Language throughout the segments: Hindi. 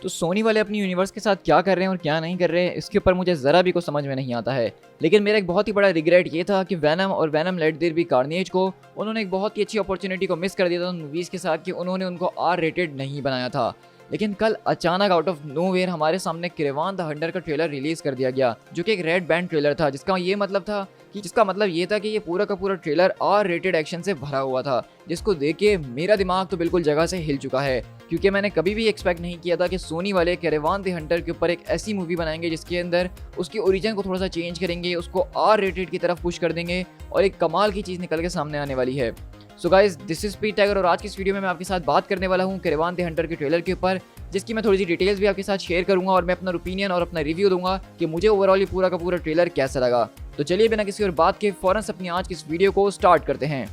तो सोनी वाले अपनी यूनिवर्स के साथ क्या कर रहे हैं और क्या नहीं कर रहे हैं, इसके ऊपर मुझे ज़रा भी कुछ समझ में नहीं आता है। लेकिन मेरा एक बहुत ही बड़ा रिग्रेट ये था कि वैनम और venom let there be carnage को उन्होंने एक बहुत ही अच्छी अपॉर्चुनिटी को मिस कर दिया था उन मूवीज़ के साथ कि उन्होंने उनको आर रेटेड नहीं बनाया था। लेकिन कल अचानक आउट ऑफ नोवेयर हमारे सामने किरवान द हंटर का ट्रेलर रिलीज कर दिया गया, जो कि एक रेड बैंड ट्रेलर था, जिसका मतलब ये था कि ये पूरा का पूरा ट्रेलर आर रेटेड एक्शन से भरा हुआ था, जिसको देख के मेरा दिमाग तो बिल्कुल जगह से हिल चुका है। क्योंकि मैंने कभी भी एक्सपेक्ट नहीं किया था कि सोनी वाले किरवान द हंटर के ऊपर एक ऐसी मूवी बनाएंगे जिसके अंदर उसकी ओरिजिन को थोड़ा सा चेंज करेंगे, उसको आर रेटेड की तरफ पुश कर देंगे और एक कमाल की चीज़ निकल के सामने आने वाली है। सो गाइस, दिस इज पीट टाइगर और आज की इस वीडियो में मैं आपके साथ बात करने वाला हूँ किरवान द हंटर के ट्रेलर के ऊपर, जिसकी मैं थोड़ी सी डिटेल्स भी आपके साथ शेयर करूंगा और मैं अपना ओपिनियन और अपना रिव्यू दूंगा कि मुझे ओवरऑल ये पूरा का पूरा ट्रेलर कैसा लगा। तो चलिए बिना किसी और बात के फौरन से अपनी आज की इस वीडियो को स्टार्ट करते हैं।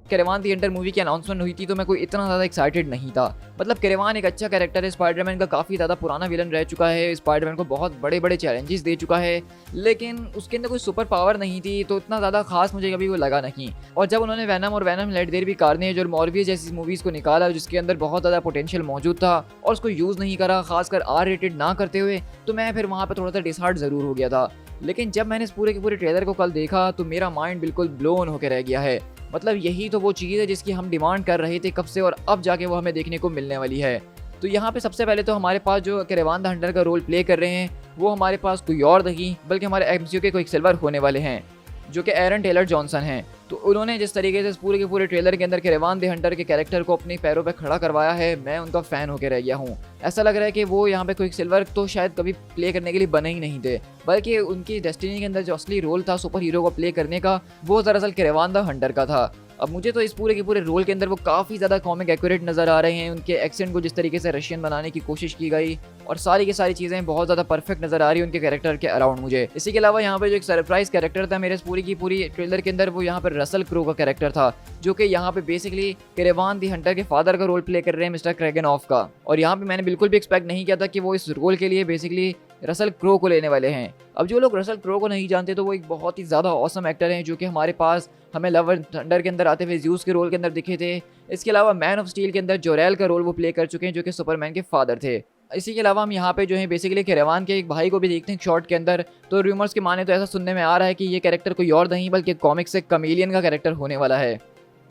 किरवान द हंटर मूवी की अनाउंसमेंट हुई थी तो मैं कोई इतना ज़्यादा एक्साइटेड नहीं था। मतलब किरवान एक अच्छा कैरेक्टर है, स्पाइडरमैन का काफ़ी ज़्यादा पुराना विलन रह चुका है, स्पाइडरमैन को बहुत बड़े बड़े चैलेंजेस दे चुका है, लेकिन उसके अंदर कोई सुपर पावर नहीं थी, तो इतना ज़्यादा खास मुझे कभी वो लगा नहीं। और जब उन्होंने वैनम और venom let there be carnage और मॉर्बियस जैसी मूवीज़ को निकाला जिसके अंदर बहुत ज़्यादा पोटेंशियल मौजूद था और उसको यूज़ नहीं करा, खासकर आर रेटेड ना करते हुए, तो मैं फिर वहाँ पर थोड़ा सा डिसहार्ट ज़रूर हो गया था। लेकिन जब मैंने इस पूरे के पूरे ट्रेलर को कल देखा तो मेरा माइंड बिल्कुल ब्लोन होकर रह गया है। मतलब यही तो वो चीज़ है जिसकी हम डिमांड कर रहे थे कब से और अब जाके वो हमें देखने को मिलने वाली है। तो यहाँ पे सबसे पहले तो हमारे पास जो किरवान द हंटर का रोल प्ले कर रहे हैं वो हमारे पास कोई और नहीं बल्कि हमारे एमसीयू के कोई सिल्वर होने वाले हैं, जो कि एरन टेलर जॉनसन हैं। तो उन्होंने जिस तरीके से इस पूरे के पूरे ट्रेलर के अंदर किरवान द हंटर के कैरेक्टर को अपने पैरों पे खड़ा करवाया है, मैं उनका फ़ैन होकर रह गया हूँ। ऐसा लग रहा है कि वो यहाँ पे कोई सिल्वर तो शायद कभी प्ले करने के लिए बने ही नहीं थे, बल्कि उनकी डेस्टिनी के अंदर जो असली रोल था सुपर हीरो को प्ले करने का, वो दरअसल किरवान द हंटर का था। अब मुझे तो इस पूरे के पूरे रोल के अंदर वो काफ़ी ज़्यादा कॉमिक एक्यूरेट नज़र आ रहे हैं। उनके एक्सेंट को जिस तरीके से रशियन बनाने की कोशिश की गई और सारी की सारी चीज़ें बहुत ज़्यादा परफेक्ट नज़र आ रही है उनके कैरेक्टर के अराउंड मुझे। इसी के अलावा यहाँ पे जो एक सरप्राइज कैरेक्टर था मेरे इस पूरी की पूरी ट्रेलर के अंदर, वो यहाँ पर रसल क्रो का कैरेक्टर था, जो कि यहाँ पे बेसिकली किरवान द हंटर के फादर का रोल प्ले कर रहे हैं मिस्टर क्रैगनऑफ का। और यहाँ पे मैंने बिल्कुल भी एक्सपेक्ट नहीं किया था कि वो इस रोल के लिए बेसिकली रसल क्रो को लेने वाले हैं। अब जो लोग रसल क्रो को नहीं जानते तो वो एक बहुत ही ज़्यादा ऑसम एक्टर हैं, जो कि हमारे पास हमें लव एंड थंडर के अंदर आते हुए ज़्यूस के रोल के अंदर दिखे थे। इसके अलावा मैन ऑफ स्टील के अंदर जोरेल का रोल वो प्ले कर चुके हैं, जो कि सुपरमैन के फादर थे। इसी के अलावा हम यहाँ पे जो है बेसिकली किरवान के एक भाई को भी देखते हैं शॉर्ट के अंदर। तो रूमर्स के माने तो ऐसा सुनने में आ रहा है कि ये कैरेक्टर कोई और नहीं बल्कि कॉमिक्स से कमेलियन का कैरेक्टर होने वाला है,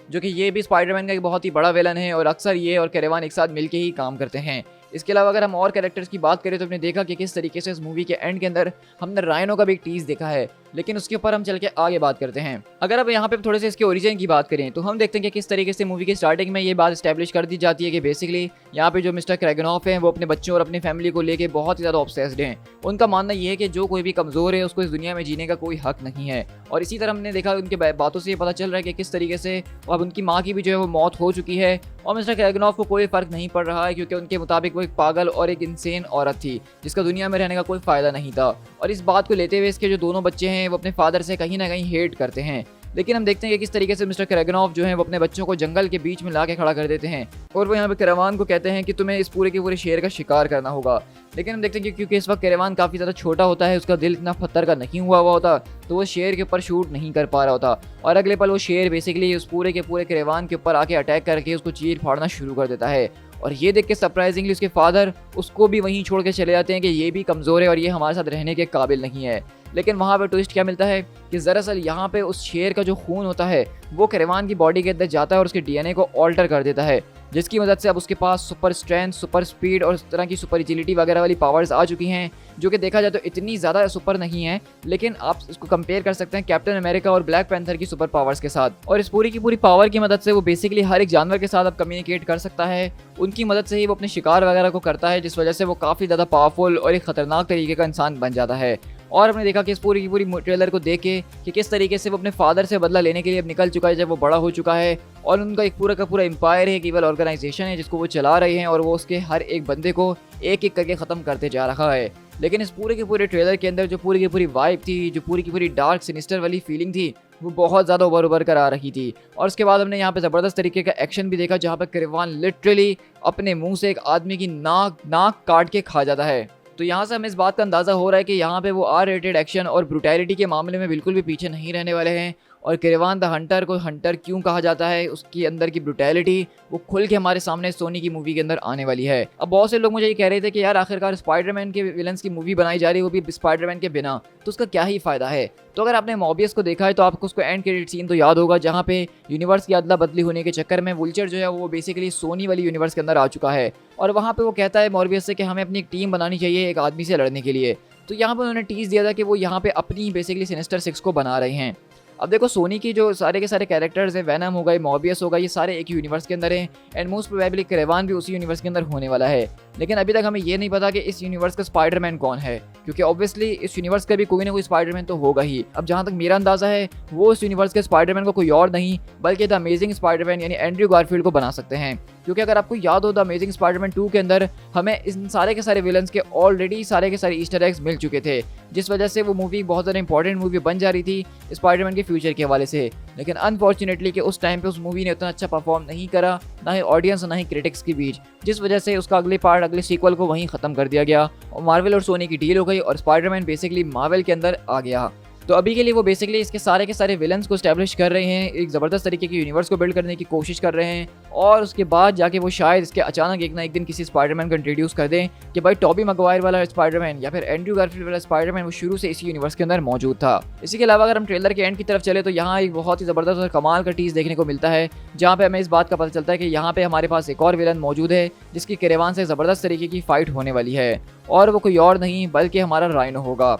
जो कि ये भी स्पाइडरमैन का एक बहुत ही बड़ा विलन है और अक्सर ये और किरवान एक साथ मिलके ही काम करते हैं। इसके अलावा अगर हम और कैरेक्टर्स की बात करें तो हमने देखा कि किस तरीके से इस मूवी के एंड के अंदर हमने राइनो का भी एक टीज देखा है, लेकिन उसके ऊपर हम चल के आगे बात करते हैं। अगर अब यहाँ पे थोड़े से इसके ओरिजिन की बात करें तो हम देखते हैं कि किस तरीके से मूवी की स्टार्टिंग में ये बात स्टैब्लिश कर दी जाती है कि बेसिकली यहाँ पे जो मिस्टर क्रैगनऑफ हैं वो अपने बच्चों और अपनी फैमिली को लेके बहुत ही ज़्यादा ऑब्सेस्ड हैं। उनका मानना ये है कि जो कोई भी कमज़ोर है उसको इस दुनिया में जीने का कोई हक नहीं है। और इसी तरह हमने देखा उनके बातों से ये पता चल रहा है कि किस तरीके से अब उनकी माँ की भी जो है वो मौत हो चुकी है और मिस्टर क्रैगनऑफ को कोई फ़र्क नहीं पड़ रहा है, क्योंकि उनके मुताबिक वो एक पागल और एक इंसेन औरत थी जिसका दुनिया में रहने का कोई फ़ायदा नहीं था। और इस बात को लेते हुए इसके जो दोनों बच्चे हैं वो अपने फादर से कहीं ना कहीं हेट करते हैं। लेकिन हम देखते हैं कि किस तरीके से मिस्टर क्रैगनऑफ जो है वो अपने बच्चों को जंगल के बीच में ला के खड़ा कर देते हैं और वो यहाँ पे किरवान को कहते हैं कि तुम्हें इस पूरे के पूरे शेर का शिकार करना होगा। लेकिन हम देखते हैं कि क्योंकि इस वक्त किरवान काफ़ी ज़्यादा छोटा होता है, उसका दिल इतना पत्थर का नहीं हुआ होता, तो वो शेर के ऊपर शूट नहीं कर पा रहा होता और अगले पल वो शेर बेसिकली उस पूरे के पूरे किरवान के ऊपर आके अटैक करके उसको चीर फाड़ना शुरू कर देता है। और ये देख के सरप्राइजिंगली उसके फादर उसको भी वहीं छोड़ के चले जाते हैं कि ये भी कमज़ोर है और ये हमारे साथ रहने के काबिल नहीं है। लेकिन वहाँ पे ट्विस्ट क्या मिलता है कि दरअसल यहाँ पे उस शेर का जो खून होता है वो किरवान की बॉडी के अंदर जाता है और उसके डीएनए को ऑल्टर कर देता है, जिसकी मदद से अब उसके पास सुपर स्ट्रेंथ, सुपर स्पीड और इस तरह की सुपर एजिलिटी वगैरह वाली पावर्स आ चुकी हैं, जो कि देखा जाए तो इतनी ज़्यादा सुपर नहीं है, लेकिन आप इसको कंपेयर कर सकते हैं कैप्टन अमेरिका और ब्लैक पैंथर की सुपर पावर्स के साथ। और इस पूरी की पूरी पावर की मदद से वो बेसिकली हर एक जानवर के साथ अब कम्युनिकेट कर सकता है, उनकी मदद से ही वो अपने शिकार वगैरह को करता है, जिस वजह से वो काफ़ी ज़्यादा पावरफुल और एक ख़तरनाक तरीके का इंसान बन जाता है। और हमने देखा कि इस पूरी की पूरी ट्रेलर को देख के कि किस तरीके से वो अपने फादर से बदला लेने के लिए अब निकल चुका है जब वो बड़ा हो चुका है और उनका एक पूरा का पूरा एम्पायर है, केवल ऑर्गेनाइजेशन है जिसको वो चला रहे हैं और वो उसके हर एक बंदे को एक एक करके ख़त्म करते जा रहा है। लेकिन इस पूरे के पूरे ट्रेलर के अंदर जो पूरी की पूरी वाइब थी, जो पूरी की पूरी डार्क सिनिस्टर वाली फीलिंग थी, वो बहुत ज़्यादा उभर कर आ रही थी। और उसके बाद हमने यहाँ पे ज़बरदस्त तरीके का एक्शन भी देखा जहाँ पर किरवान लिटरली अपने मुंह से एक आदमी की नाक काट के खा जाता है। तो यहाँ से हमें इस बात का अंदाज़ा हो रहा है कि यहाँ पे वो आर रेटेड एक्शन और ब्रूटैलिटी के मामले में बिल्कुल भी पीछे नहीं रहने वाले हैं और केरेवान द हंटर को हंटर क्यों कहा जाता है, उसके अंदर की ब्रुटैलिटी वो खुल के हमारे सामने सोनी की मूवी के अंदर आने वाली है। अब बहुत से लोग मुझे ये कह रहे थे कि यार आखिरकार स्पाइडरमैन के विलन्स की मूवी बनाई जा रही है, वो भी स्पाइडरमैन के बिना, तो उसका क्या ही फायदा है। तो अगर आपने मॉर्बियस को देखा है तो आपको उसको एंड क्रेडिट सीन तो याद होगा, जहाँ पे यूनिवर्स की अदला बदली होने के चक्कर में वुल्चर जो है वो बेसिकली सोनी वाली यूनिवर्स के अंदर आ चुका है और वहाँ पे वो कहता है मॉर्बियस से कि हमें अपनी एक टीम बनानी चाहिए एक आदमी से लड़ने के लिए। तो यहाँ पर उन्होंने टीज दिया था कि वो यहाँ पे अपनी बेसिकली सिनेस्टर 6 को बना रहे हैं। अब देखो सोनी की जो सारे के सारे कैरेक्टर्स हैं, वेनम हो गए, मॉर्बियस होगा, ये सारे एक ही यूनिवर्स के अंदर हैं एंड मोस्ट प्रोबेबली क्रेवान भी उसी यूनिवर्स के अंदर होने वाला है। लेकिन अभी तक हमें ये नहीं पता कि इस यूनिवर्स का स्पाइडरमैन कौन है, क्योंकि ऑब्वियसली इस यूनिवर्स का भी कोई ना कोई स्पाइडरमैन तो होगा ही। अब जहाँ तक मेरा अंदाजा है वो इस यूनिवर्स के स्पाइडरमैन को कोई और नहीं बल्कि द अमेजिंग स्पाइडरमैन यानी एंड्रयू गारफील्ड को बना सकते हैं। क्योंकि अगर आपको याद हो द अमेजिंग स्पाइडरमैन 2 के अंदर हमें इन सारे के सारे विलन्स के ऑलरेडी सारे के सारे ईस्टर एग्स मिल चुके थे, जिस वजह से वो मूवी बहुत ज़्यादा इंपॉर्टेंट मूवी बन जा रही थी स्पाइडरमैन के फ्यूचर के हवाले से। लेकिन अनफॉर्चुनेटली कि उस टाइम पे उस मूवी ने उतना अच्छा परफॉर्म नहीं करा, ना ही ऑडियंस ना ही क्रिटिक्स के बीच, जिस वजह से उसका अगले पार्ट अगले सीक्वल को वहीं ख़त्म कर दिया गया और मार्वल और सोनी की डील हो गई और स्पाइडरमैन बेसिकली मार्वल के अंदर आ गया। तो अभी के लिए वो बेसिकली इसके सारे के सारे विलन्स को स्टैब्लिश कर रहे हैं, एक ज़बरदस्त तरीके की यूनिवर्स को बिल्ड करने की कोशिश कर रहे हैं और उसके बाद जाके वो शायद इसके अचानक एक ना एक दिन किसी स्पाइडरमैन को इंट्रोड्यूस कर दें कि भाई टॉबी मैगवायर वाला स्पाइडरमैन या फिर एंड्रयू गारफील्ड वाला स्पाइडरमैन वो शुरू से इसी यूनिवर्स के अंदर मौजूद था। इसी के अलावा अगर हम ट्रेलर के एंड की तरफ चले तो यहाँ एक बहुत ही ज़बरदस्त और कमाल का टीज देखने को मिलता है, जहाँ पे हमें इस बात का पता चलता है कि यहाँ पे हमारे पास एक और विलन मौजूद है जिसकी केरेवान से ज़बरदस्त तरीके की फाइट होने वाली है और वो कोई और नहीं बल्कि हमारा राइनो होगा।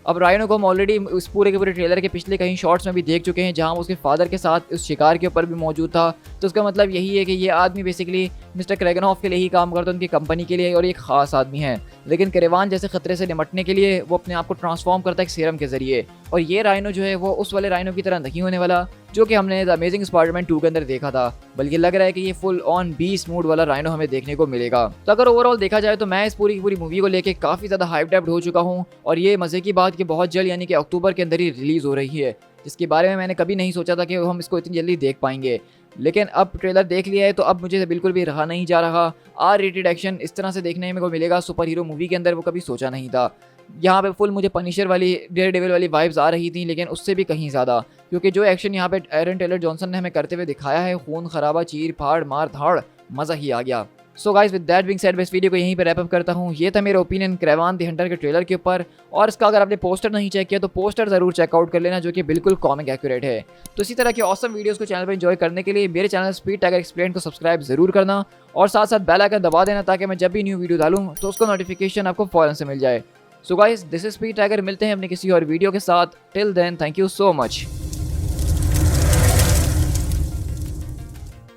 अब राइनो को हम ऑलरेडी उस पूरे के पूरे ट्रेलर के पिछले कहीं शॉट्स में भी देख चुके हैं, जहां वो उसके फादर के साथ उस शिकार के ऊपर भी मौजूद था। तो उसका मतलब यही है कि ये आदमी बेसिकली मिस्टर क्रेगनॉफ के लिए ही काम करता है, उनकी कंपनी के लिए, और एक ख़ास आदमी है। लेकिन केरेवान जैसे खतरे से निपटने के लिए वो अपने आप को ट्रांसफॉर्म करता है एक सीरम के जरिए, और ये राइनो जो है वो उस वाले राइनो की तरह नहीं होने वाला जो कि हमने द अमेजिंग स्पाइडरमैन 2 के अंदर देखा था, बल्कि लग रहा है कि ये फुल ऑन बीस्ट मूड वाला राइनो हमें देखने को मिलेगा। तो अगर ओवरऑल देखा जाए तो मैं इस पूरी की पूरी मूवी को लेके काफ़ी ज़्यादा हाइप्ड हो चुका हूँ और ये मज़े की बात कि बहुत जल्द यानी कि अक्टूबर के अंदर ही रिलीज़ हो रही है, जिसके बारे में मैंने कभी नहीं सोचा था कि हम इसको इतनी जल्दी देख पाएंगे। लेकिन अब ट्रेलर देख लिया है तो अब मुझे बिल्कुल भी रहा नहीं जा रहा। आर रेटेड एक्शन इस तरह से देखने में को मिलेगा सुपर हीरो मूवी के अंदर, वो कभी सोचा नहीं था। यहाँ पे फुल मुझे पनिशर वाली डेयर डेविल वाली वाइब्स आ रही थी, लेकिन उससे भी कहीं ज़्यादा, क्योंकि जो एक्शन यहाँ पे एरन टेलर जॉनसन ने हमें करते हुए दिखाया है, खून खराबा, चीर फाड़, मार धाड़, मज़ा ही आ गया। So guys with that being said मैं इस वीडियो को यहीं पे रैप अप करता हूँ। ये था मेरा ओपिनियन क्रेवान द हंटर के ट्रेलर के ऊपर, और इसका अगर आपने पोस्टर नहीं चेक किया तो पोस्टर ज़रूर चेकआउट कर लेना, जो कि बिल्कुल कॉमिक एक्यूरेट है। तो इसी तरह की ऑसम वीडियोस को चैनल पर एंजॉय करने के लिए मेरे चैनल स्पीड टाइगर एक्सप्लेन को सब्सक्राइब जरूर करना और साथ साथ बेल आइकन दबा देना, ताकि मैं जब भी न्यू वीडियो डालूँ तो उसका नोटिफिकेशन आपको फ़ौरन से मिल जाए। So guys this is Speed Tiger, मिलते हैं अपने किसी और वीडियो के साथ। Till then thank you so much.